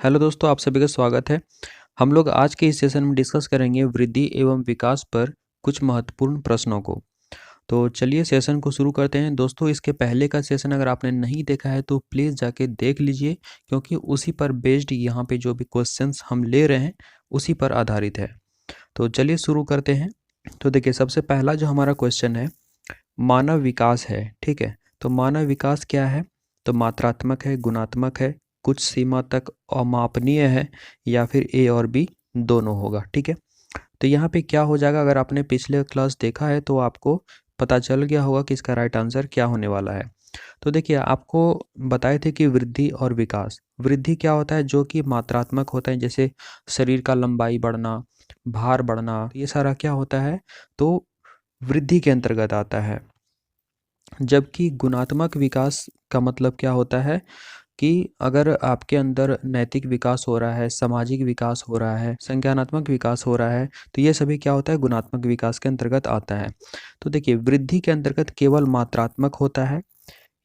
Hello दोस्तों, आप सभी का स्वागत है। हम लोग आज के इस सेशन में डिस्कस करेंगे वृद्धि एवं विकास पर कुछ महत्वपूर्ण प्रश्नों को। तो चलिए सेशन को शुरू करते हैं। दोस्तों, इसके पहले का सेशन अगर आपने नहीं देखा है तो प्लीज़ जाके देख लीजिए, क्योंकि उसी पर बेस्ड यहाँ पे जो भी क्वेश्चंस हम ले रहे हैं उसी पर आधारित है। तो चलिए शुरू करते हैं। तो देखिए, सबसे पहला जो हमारा क्वेश्चन है, मानव विकास है। ठीक है, तो मानव विकास क्या है? तो मात्रात्मक है, गुणात्मक है, कुछ सीमा तक अमापनीय है, या फिर ए और बी दोनों होगा। ठीक है, तो यहाँ पे क्या हो जाएगा, अगर आपने पिछले क्लास देखा है तो आपको पता चल गया होगा कि इसका राइट आंसर क्या होने वाला है। तो देखिए, आपको बताए थे कि वृद्धि और विकास। वृद्धि क्या होता है? जो कि मात्रात्मक होता है, जैसे शरीर का लंबाई बढ़ना, भार बढ़ना, ये सारा क्या होता है? तो वृद्धि के अंतर्गत आता है। जबकि गुणात्मक विकास का मतलब क्या होता है कि अगर आपके अंदर नैतिक विकास हो रहा है, सामाजिक विकास हो रहा है, संज्ञानात्मक विकास हो रहा है, तो ये सभी क्या होता है? गुणात्मक विकास के अंतर्गत आता है। तो देखिए, वृद्धि के अंतर्गत केवल मात्रात्मक होता है,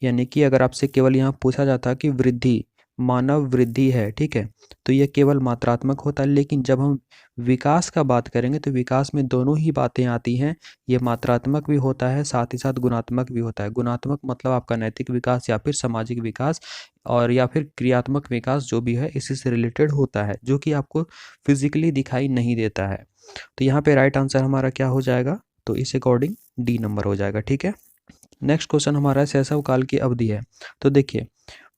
यानी कि अगर आपसे केवल यहाँ पूछा जाता कि वृद्धि, मानव वृद्धि है, ठीक है, तो ये केवल मात्रात्मक होता है। लेकिन जब हम विकास का बात करेंगे तो विकास में दोनों ही बातें आती हैं। ये मात्रात्मक भी होता है, साथ ही साथ गुणात्मक भी होता है। गुणात्मक मतलब आपका नैतिक विकास या फिर सामाजिक विकास, और या फिर क्रियात्मक विकास जो भी है इसी से रिलेटेड होता है, जो कि आपको फिजिकली दिखाई नहीं देता है। तो यहाँ पे राइट आंसर हमारा क्या हो जाएगा? तो इस अकॉर्डिंग डी नंबर हो जाएगा। ठीक है, नेक्स्ट क्वेश्चन हमारा शैशव काल की अवधि है। तो देखिए,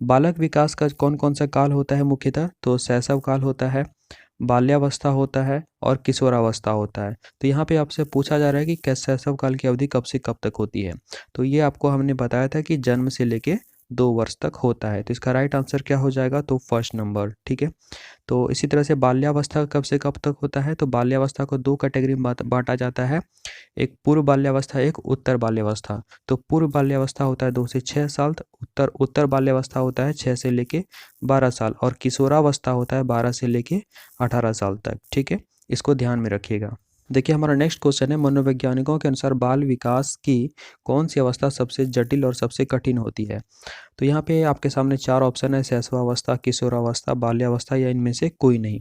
बालक विकास का कौन कौन सा काल होता है मुख्यतः? तो शैशव काल होता है, बाल्यावस्था होता है, और किशोरावस्था होता है। तो यहाँ पे आपसे पूछा जा रहा है कि शैशव काल की अवधि कब से कब तक होती है। तो ये आपको हमने बताया था कि जन्म से लेके 2 वर्ष तक होता है। तो इसका राइट आंसर क्या हो जाएगा? तो फर्स्ट नंबर। ठीक है, तो इसी तरह से बाल्यावस्था कब से कब तक होता है? तो बाल्यावस्था को 2 कैटेगरी में बांटा जाता है, एक पूर्व बाल्यावस्था, एक उत्तर बाल्यावस्था। तो पूर्व बाल्यावस्था होता है 2 से 6 साल, उत्तर उत्तर बाल्यावस्था होता है 6 से लेके 12 साल, और किशोरावस्था होता है 12 से लेके 18 साल तक। ठीक है, इसको ध्यान में रखिएगा। देखिए, हमारा नेक्स्ट क्वेश्चन है, मनोवैज्ञानिकों के अनुसार बाल विकास की कौन सी अवस्था सबसे जटिल और सबसे कठिन होती है? तो यहाँ पे आपके सामने 4 ऑप्शन है, शैशवावस्था, किशोरावस्था, बाल्यावस्था, या इनमें से कोई नहीं।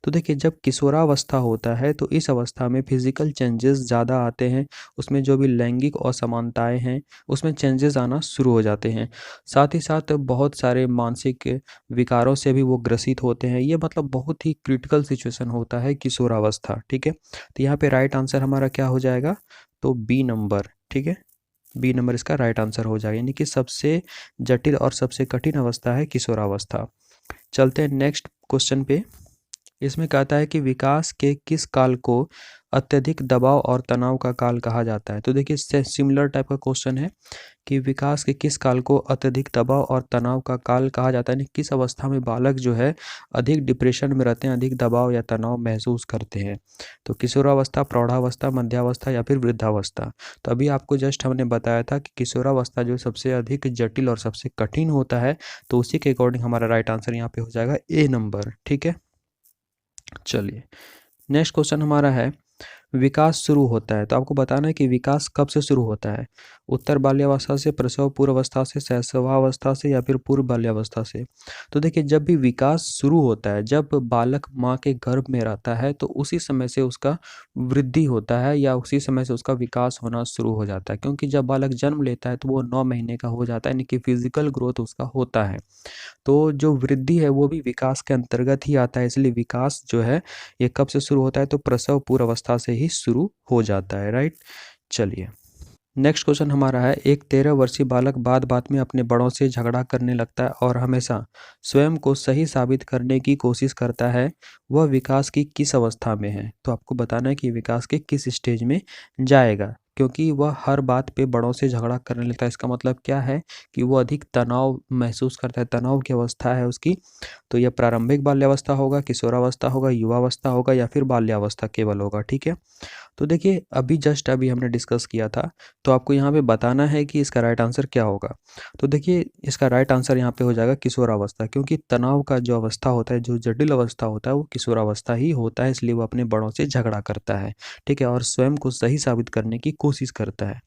तो देखिए, जब किशोरावस्था होता है तो इस अवस्था में फिजिकल चेंजेस ज़्यादा आते हैं, उसमें जो भी लैंगिक असमानताएं हैं उसमें चेंजेस आना शुरू हो जाते हैं। साथ ही साथ बहुत सारे मानसिक विकारों से भी वो ग्रसित होते हैं। ये मतलब बहुत ही क्रिटिकल सिचुएशन होता है किशोरावस्था। ठीक है, तो यहाँ पे राइट आंसर हमारा क्या हो जाएगा? तो बी नंबर। ठीक है, बी नंबर इसका राइट आंसर हो जाएगा, यानी कि सबसे जटिल और सबसे कठिन अवस्था है किशोरावस्था। चलते हैं नेक्स्ट क्वेश्चन पे। इसमें कहता है कि विकास के किस काल को अत्यधिक दबाव और तनाव का काल कहा जाता है? तो देखिए, इससे सिमिलर टाइप का क्वेश्चन है कि विकास के किस काल को अत्यधिक दबाव और तनाव का काल कहा जाता है, यानी किस अवस्था में बालक जो है अधिक डिप्रेशन में रहते हैं, अधिक दबाव या तनाव महसूस करते हैं। तो किशोरावस्था, प्रौढ़ावस्था, मध्यावस्था, या फिर वृद्धावस्था। तो अभी आपको जस्ट हमने बताया था कि किशोरावस्था जो सबसे अधिक जटिल और सबसे कठिन होता है, तो उसी के अकॉर्डिंग हमारा राइट आंसर यहाँ पे हो जाएगा ए नंबर। ठीक है, चलिए नेक्स्ट क्वेश्चन हमारा है, विकास शुरू होता है, तो आपको बताना है कि विकास कब से शुरू होता है। उत्तर बाल्यावस्था से, प्रसव पूर्व अवस्था से, शैशवावस्था से, या फिर पूर्व बाल्यावस्था से। तो देखिए, जब भी विकास शुरू होता है, जब बालक माँ के गर्भ में रहता है तो उसी समय से उसका वृद्धि होता है, या उसी समय से उसका विकास होना शुरू हो जाता है। क्योंकि जब बालक जन्म लेता है तो वो 9 महीने का हो जाता है, यानी कि फिजिकल ग्रोथ उसका होता है। तो जो वृद्धि है वो भी विकास के अंतर्गत ही आता है। इसलिए विकास जो है ये कब से शुरू होता है? तो प्रसव पूर्व अवस्था से ही शुरू हो जाता है। राइट, चलिए नेक्स्ट क्वेश्चन हमारा है, एक 13 वर्षीय बालक बात बात में अपने बड़ों से झगड़ा करने लगता है और हमेशा स्वयं को सही साबित करने की कोशिश करता है। वह विकास की किस अवस्था में है? तो आपको बताना है कि विकास के किस स्टेज में जाएगा, क्योंकि वह हर बात पे बड़ों से झगड़ा करने लगता है। इसका मतलब क्या है कि वो अधिक तनाव महसूस करता है, तनाव की अवस्था है उसकी। तो यह प्रारंभिक बाल्यावस्था होगा, किशोरावस्था होगा, युवावस्था होगा, या फिर बाल्यावस्था केवल होगा। ठीक है, तो देखिए, अभी हमने डिस्कस किया था, तो आपको यहाँ पे बताना है कि इसका राइट आंसर क्या होगा। तो देखिए, इसका राइट आंसर यहाँ पे हो जाएगा किशोरावस्था, क्योंकि तनाव का जो अवस्था होता है, जो जटिल अवस्था होता है, वो किशोरावस्था ही होता है। इसलिए वो अपने बड़ों से झगड़ा करता है, ठीक है, और स्वयं को सही साबित करने की कोशिश करता है।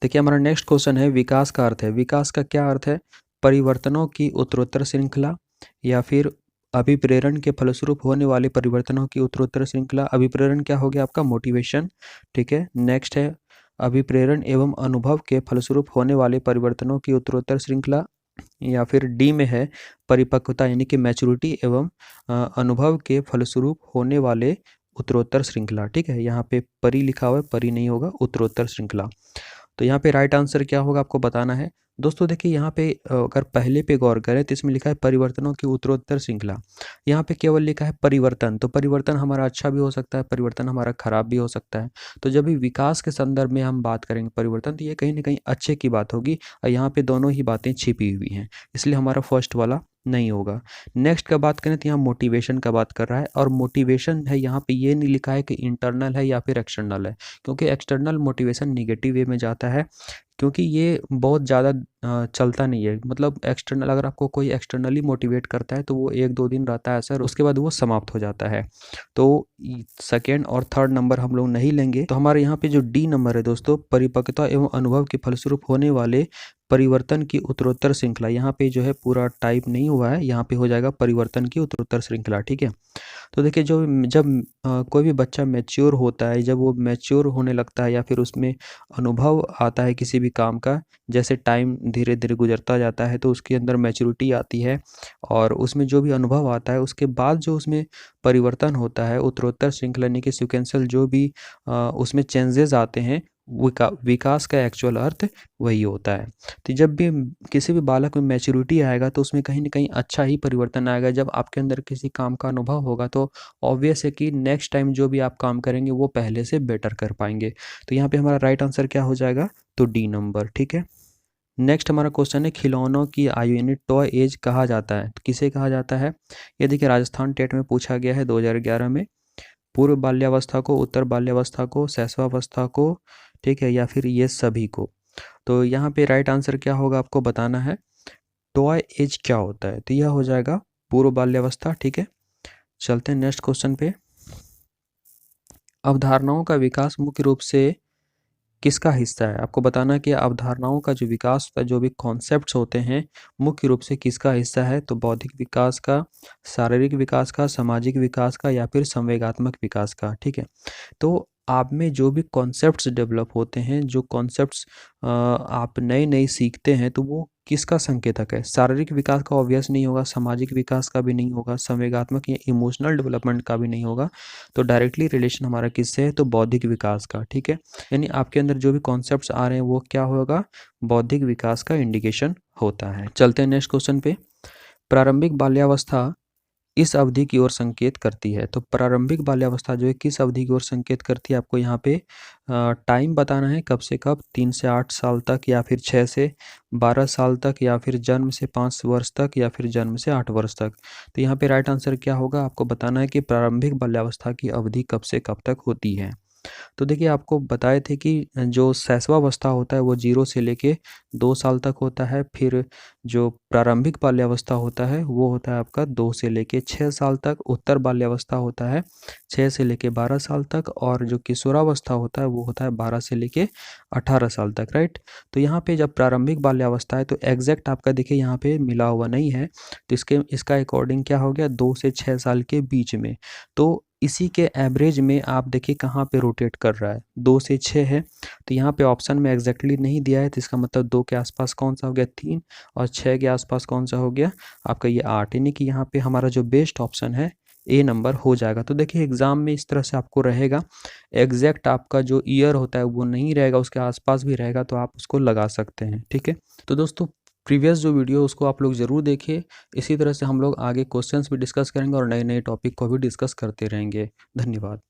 देखिए, हमारा नेक्स्ट क्वेश्चन है, विकास का अर्थ है। विकास का क्या अर्थ है? परिवर्तनों की उत्तरोत्तर श्रृंखला, या फिर अभिप्रेरण के फलस्वरूप होने वाले परिवर्तनों की उत्तरोत्तर श्रृंखला। अभिप्रेरण क्या हो गया आपका? मोटिवेशन। ठीक है, नेक्स्ट है अभिप्रेरण एवं अनुभव के फलस्वरूप होने वाले परिवर्तनों की उत्तरोत्तर श्रृंखला। या फिर डी में है परिपक्वता यानी कि मैच्योरिटी एवं अनुभव के फलस्वरूप होने वाले उत्तरोत्तर श्रृंखला। ठीक है, यहाँ पे परि लिखा हुआ है, परि नहीं होगा, उत्तरोत्तर श्रृंखला। तो यहाँ पे राइट आंसर क्या होगा आपको बताना है। दोस्तों देखिए यहाँ पे अगर पहले पे गौर करें तो इसमें लिखा है परिवर्तनों की उत्तरोत्तर श्रृंखला। यहाँ पे केवल लिखा है परिवर्तन, तो परिवर्तन हमारा अच्छा भी हो सकता है, परिवर्तन हमारा खराब भी हो सकता है। तो जब भी विकास के संदर्भ में हम बात करेंगे परिवर्तन, तो ये कहीं ना कहीं अच्छे की बात होगी, और यहाँ पे दोनों ही बातें छिपी हुई हैं, इसलिए हमारा फर्स्ट वाला नहीं होगा। नेक्स्ट का बात करें तो यहाँ मोटिवेशन का बात कर रहा है, और मोटिवेशन है यहाँ पे ये नहीं लिखा है कि इंटरनल है या फिर एक्सटर्नल है, क्योंकि एक्सटर्नल मोटिवेशन निगेटिव वे में जाता है, क्योंकि ये बहुत ज़्यादा चलता नहीं है। मतलब एक्सटर्नल, अगर आपको कोई एक्सटर्नली मोटिवेट करता है तो वो 1-2 दिन रहता है असर, उसके बाद वो समाप्त हो जाता है। तो सेकेंड और थर्ड नंबर हम लोग नहीं लेंगे। तो हमारे यहाँ पे जो डी नंबर है दोस्तों, परिपक्वता एवं अनुभव के फलस्वरूप होने वाले परिवर्तन की उत्तरोत्तर श्रृंखला, यहाँ पे जो है पूरा टाइप नहीं हुआ है, यहाँ पे हो जाएगा परिवर्तन की उत्तरोत्तर श्रृंखला। ठीक है, तो देखिए जब कोई भी बच्चा मैच्योर होता है, जब वो मैच्योर होने लगता है या फिर उसमें अनुभव आता है किसी भी काम का, जैसे टाइम धीरे धीरे गुजरता जाता है तो उसके अंदर मैच्योरिटी आती है, और उसमें जो भी अनुभव आता है उसके बाद जो उसमें परिवर्तन होता है उत्तरोत्तर श्रृंखला यानी कि सिक्वेंशियल जो भी उसमें चेंजेस आते हैं, विकास का एक्चुअल अर्थ वही होता है। तो जब भी किसी भी बालक में मैच्योरिटी आएगा तो उसमें कहीं ना कहीं अच्छा ही परिवर्तन आएगा। जब आपके अंदर किसी काम का अनुभव होगा तो ऑब्वियस है कि नेक्स्ट टाइम जो भी आप काम करेंगे वो पहले से बेटर कर पाएंगे। तो यहाँ पे हमारा राइट आंसर क्या हो जाएगा? तो डी नंबर। ठीक है, नेक्स्ट हमारा क्वेश्चन है खिलौनों की आयु यानी टॉय एज कहा जाता है, तो किसे कहा जाता है? ये देखिए राजस्थान टेट में पूछा गया है 2011 में। पूर्व बाल्यावस्था को, उत्तर बाल्यावस्था को, शैशवावस्था को, ठीक है, या फिर ये सभी को। तो यहाँ पे राइट आंसर क्या होगा आपको बताना है। टॉय एज क्या होता है? तो यह हो जाएगा पूर्व बाल्यावस्था। ठीक है, चलते हैं नेक्स्ट क्वेश्चन पे। अवधारणाओं का विकास मुख्य रूप से किसका हिस्सा है? आपको बताना कि अवधारणाओं का जो विकास होता है, जो भी कॉन्सेप्ट्स होते हैं, मुख्य रूप से किसका हिस्सा है? तो बौद्धिक विकास का, शारीरिक विकास का, सामाजिक विकास का, या फिर संवेगात्मक विकास का। ठीक है, तो आप में जो भी कॉन्सेप्ट्स डेवलप होते हैं, जो कॉन्सेप्ट्स आप नए नए सीखते हैं, तो वो किसका संकेतक है? शारीरिक विकास का ऑब्वियस नहीं होगा, सामाजिक विकास का भी नहीं होगा, संवेगात्मक या इमोशनल डेवलपमेंट का भी नहीं होगा। तो डायरेक्टली रिलेशन हमारा किससे है? तो बौद्धिक विकास का। ठीक है, यानी आपके अंदर जो भी कॉन्सेप्ट्स आ रहे हैं वो क्या होगा? बौद्धिक विकास का इंडिकेशन होता है। चलते हैं नेक्स्ट क्वेश्चन पे। प्रारंभिक बाल्यावस्था इस अवधि की ओर संकेत करती है। तो प्रारंभिक बाल्यावस्था जो है किस अवधि की ओर संकेत करती है? आपको यहाँ पे टाइम बताना है, कब से कब, 3 से 8 साल तक, या फिर 6 से 12 साल तक, या फिर जन्म से 5 वर्ष तक, या फिर जन्म से 8 वर्ष तक। तो यहाँ पे राइट आंसर क्या होगा? आपको बताना है कि प्रारंभिक बाल्यावस्था की अवधि कब से कब तक होती है। तो देखिए आपको बताए थे कि जो शैशवावस्था होता है वो 0 से लेके 2 साल तक होता है, फिर जो प्रारंभिक बाल्यावस्था होता है वो होता है आपका 2 से लेके 6 साल तक, उत्तर बाल्यावस्था होता है 6 से लेके 12 साल तक, और जो किशोरावस्था होता है वो होता है 12 से लेके 18 साल तक। राइट, तो यहाँ पे जब प्रारंभिक बाल्यावस्था है तो एग्जैक्ट आपका देखिए यहाँ पे मिला हुआ नहीं है, तो इसका अकॉर्डिंग क्या हो गया? 2 से 6 साल के बीच में। तो इसी के एवरेज में आप देखिए कहाँ पे रोटेट कर रहा है, 2 से 6 है, तो यहाँ पे ऑप्शन में एग्जैक्टली नहीं दिया है, तो इसका मतलब 2 के आसपास कौन सा हो गया? 3, और 6 के आसपास कौन सा हो गया? आपका ये 8, यानी कि यहाँ पे हमारा जो बेस्ट ऑप्शन है ए नंबर हो जाएगा। तो देखिए एग्जाम में इस तरह से आपको रहेगा, एग्जैक्ट आपका जो ईयर होता है वो नहीं रहेगा, उसके आसपास भी रहेगा, तो आप उसको लगा सकते हैं। ठीक है, तो दोस्तों प्रीवियस जो वीडियो उसको आप लोग ज़रूर देखिए। इसी तरह से हम लोग आगे क्वेश्चंस भी डिस्कस करेंगे और नए नए टॉपिक को भी डिस्कस करते रहेंगे। धन्यवाद।